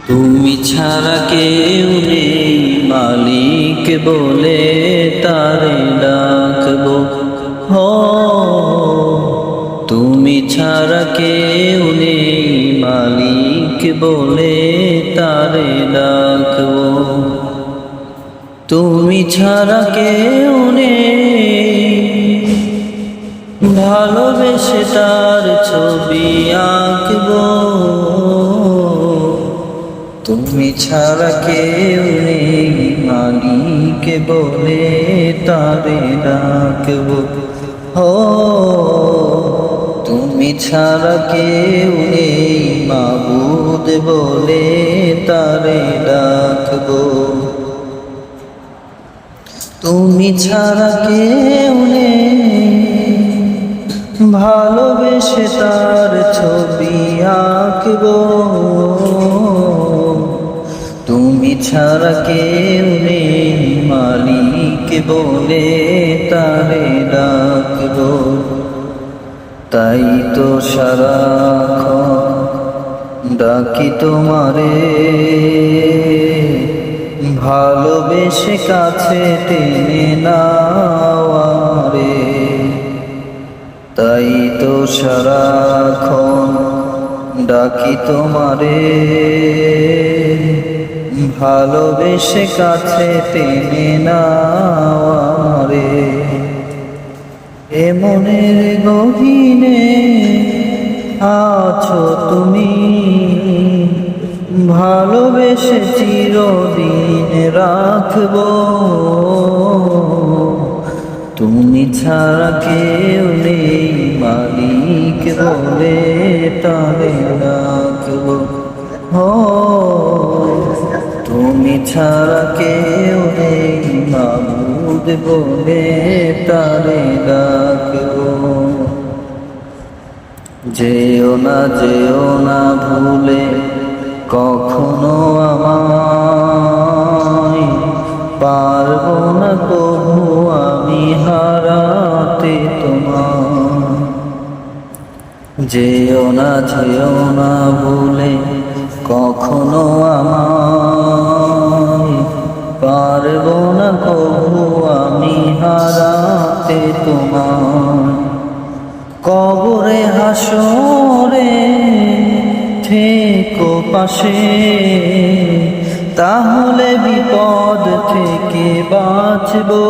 তুমি ছাড়া কেউ নেই মালিক বলে তারে ডাকবো। হো তুমি ছাড়া কেউ নেই মালিক বলে তারে ডাকবো। তুমি ছাড়া কেউ নেই ভালোবেসে তার ছবি আঁকবো। তুমি ছাড়া কেউ নেই মালিক বলে তারে ডাকবো। হো তুমি ছাড়া কেউ নেই মাবুদ বলে তারে ডাকবো। তুমি ছাড়া কেউ নেই ভালোবেসে তার ছবি আঁকবো। তুমি ছাড়া কেউ নেই মালিক বলে তারে ডাকবো। তাই তো সারাক্ষণ ডাকি তোমারে, ভালোবেসে কাছে টেনে নাওয়ারে। তাই তো সারাক্ষণ ডাকি তোমারে, ভালোবেসে কাছে টেনে নাওয়ারে। এ মনের গহীনে আছো তুমি, ভালোবেসে চিরদিন রাখবো। তুমি ছাড়া কেউ নেই মালিক বলে তারে ডাকবো। হো তুমি ছাড়া কেউ নেই মাবুদ বলে তারে ডাকবো। যেও না ভুলে কখনো আমায়, পারবো না কবু আমি হারাতে তোমায়। যেও না ভুলে কখনো আমায়, পারবো না কবু আমি হারাতে তোমায়। কবরে হাসরে থেকো পাশে, তাহলে বিপদ থেকে বাঁচবো।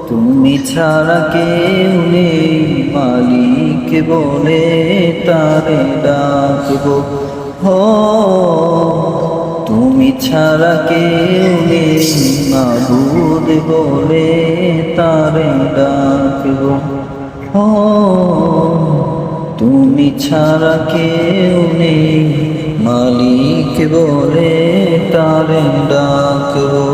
তুমি ছাড়া কেউ নেই মালিক বলে তারে ডাকবো। হো তুমি ছাড়া কেউ নেই মাবুদ বলে তারে ডাকবো। হো তুমি ছাড়া কেউ নেই মালিক বলে তারে ডাকবো।